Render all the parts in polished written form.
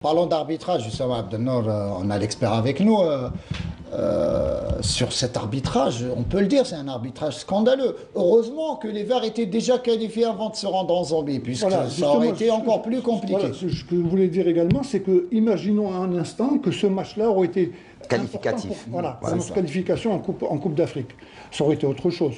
Parlons d'arbitrage, justement, Abdelnour, on a l'expert avec nous. Sur cet arbitrage, on peut le dire, c'est un arbitrage scandaleux. Heureusement que les Verts étaient déjà qualifiés avant de se rendre en Zambie, puisque voilà, ça aurait été encore plus compliqué. Voilà, ce que je voulais dire également, c'est que, imaginons un instant que ce match-là aurait été qualificatif. Pour notre qualification en Coupe d'Afrique. Ça aurait été autre chose.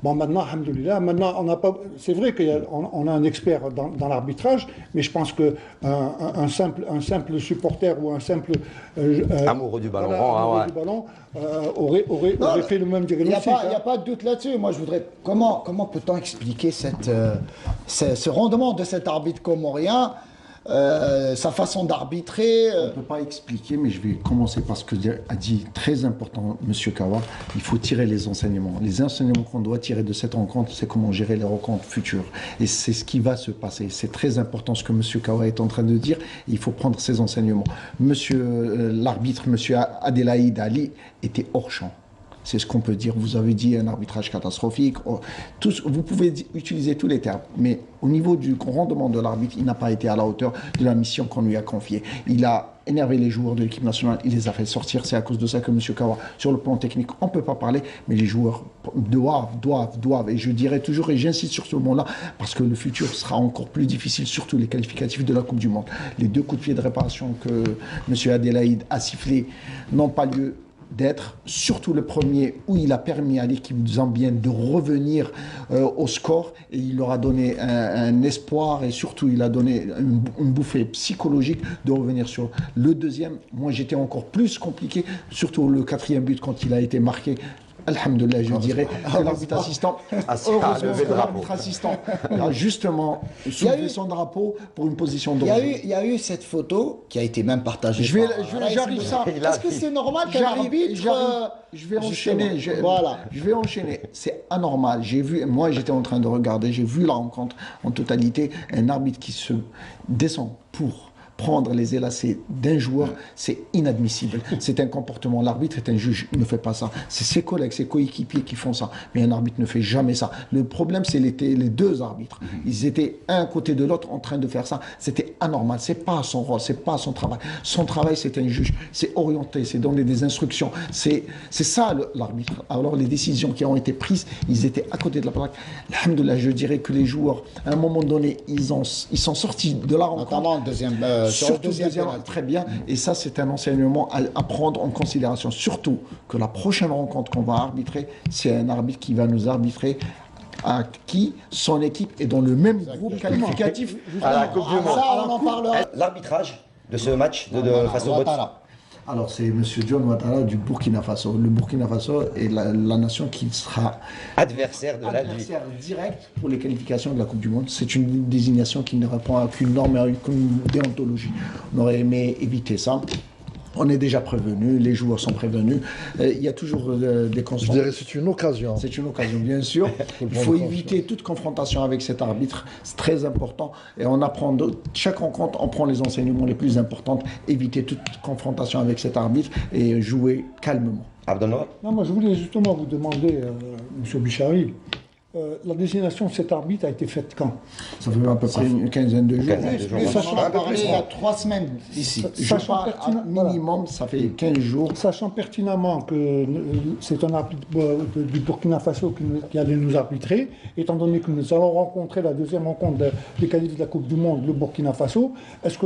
Bon, maintenant, alhamdoulilah, maintenant, on n'a pas. C'est vrai qu'on a un expert dans l'arbitrage, mais je pense qu'un simple supporter ou un simple amoureux du ballon, voilà, du ballon aurait fait le même diagnostic. Il n'y a pas de doute là-dessus. Moi, je voudrais. Comment peut-on expliquer ce rendement de cet arbitre comorien, sa façon d'arbitrer? On ne peut pas expliquer, mais je vais commencer par ce que a dit très important M. Kawa. Il faut tirer les enseignements. Les enseignements qu'on doit tirer de cette rencontre, c'est comment gérer les rencontres futures. Et c'est ce qui va se passer. C'est très important ce que M. Kawa est en train de dire. Il faut prendre ces enseignements. L'arbitre, M. Adelaïde Ali, était hors champ. C'est ce qu'on peut dire. Vous avez dit un arbitrage catastrophique. Vous pouvez utiliser tous les termes. Mais au niveau du rendement de l'arbitre, il n'a pas été à la hauteur de la mission qu'on lui a confiée. Il a énervé les joueurs de l'équipe nationale. Il les a fait sortir. C'est à cause de ça que M. Kawa, sur le plan technique, on ne peut pas parler. Mais les joueurs doivent. Et je dirais toujours, et j'insiste sur ce mot-là, parce que le futur sera encore plus difficile, surtout les qualificatifs de la Coupe du Monde. Les 2 coups de pied de réparation que M. Adelaïde a sifflés n'ont pas lieu d'être, surtout le premier où il a permis à l'équipe zambienne de revenir au score, et il leur a donné un espoir, et surtout il a donné une bouffée psychologique de revenir sur le deuxième. Moi j'étais encore plus compliqué, surtout le 4e but quand il a été marqué. Alhamdoulilah, je dirais que l'arbitre assistant, l'arbitre assistant a justement soulevé son drapeau pour une position de il y a eu cette photo qui a été même partagée. J'arrive ça. Est-ce que c'est normal qu'un arbitre... Je vais enchaîner. Je vais enchaîner. C'est anormal. Moi, j'étais en train de regarder, j'ai vu la rencontre en totalité. Un arbitre qui se descend pour prendre les élacés d'un joueur, c'est inadmissible. C'est un comportement. L'arbitre est un juge, il ne fait pas ça. C'est ses collègues, ses coéquipiers qui font ça. Mais un arbitre ne fait jamais ça. Le problème, c'est les 2 arbitres. Ils étaient un à côté de l'autre en train de faire ça. C'était anormal. C'est pas son rôle, c'est pas son travail. Son travail, c'est un juge. C'est orienter, c'est donner des instructions. C'est ça l'arbitre. Alors les décisions qui ont été prises, ils étaient à côté de la plaque. Alhamdoulilah, je dirais que les joueurs, à un moment donné, ils sont sortis de la rencontre. Notamment Surtout deuxième, très bien. Et ça, c'est un enseignement à prendre en considération. Surtout que la prochaine rencontre qu'on va arbitrer, c'est un arbitre qui va nous arbitrer à qui son équipe est dans le même groupe qualificatif à la Coupe du Monde. Ça, on en parlera. L'arbitrage de ce match face au Botswana. Alors, c'est M. John Ouattara du Burkina Faso. Le Burkina Faso est la nation qui sera adversaire direct pour les qualifications de la Coupe du Monde. C'est une désignation qui ne répond à aucune norme et à aucune déontologie. On aurait aimé éviter ça. On est déjà prévenus, les joueurs sont prévenus. Il y a toujours des confrontations. Je dirais que c'est une occasion. C'est une occasion, bien sûr. Il faut éviter toute confrontation avec cet arbitre. C'est très important. Et on apprend chaque rencontre, on prend les enseignements les plus importants. Éviter toute confrontation avec cet arbitre et jouer calmement. Abdelnour ? Non, moi je voulais justement vous demander, M. Bichari, la désignation de cet arbitre a été faite quand? Ça fait à peu près une quinzaine de jours. On en a parlé il y a 3 semaines ici. Minimum, ça fait 15 jours. Sachant pertinemment que c'est un arbitre du Burkina Faso qui allait nous arbitrer, étant donné que nous allons rencontrer la deuxième rencontre des qualifiés de la Coupe du Monde, le Burkina Faso, est-ce que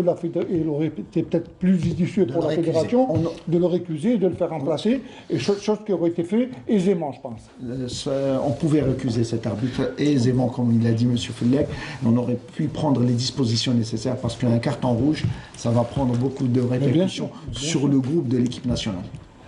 il aurait été peut-être plus judicieux pour la fédération de le récuser et de le faire remplacer, et chose qui aurait été faite aisément, je pense. On pouvait récuser cet arbitre aisément, comme il l'a dit M. Fellec. On aurait pu prendre les dispositions nécessaires parce qu'un carton rouge, ça va prendre beaucoup de répercussions sur le groupe de l'équipe nationale.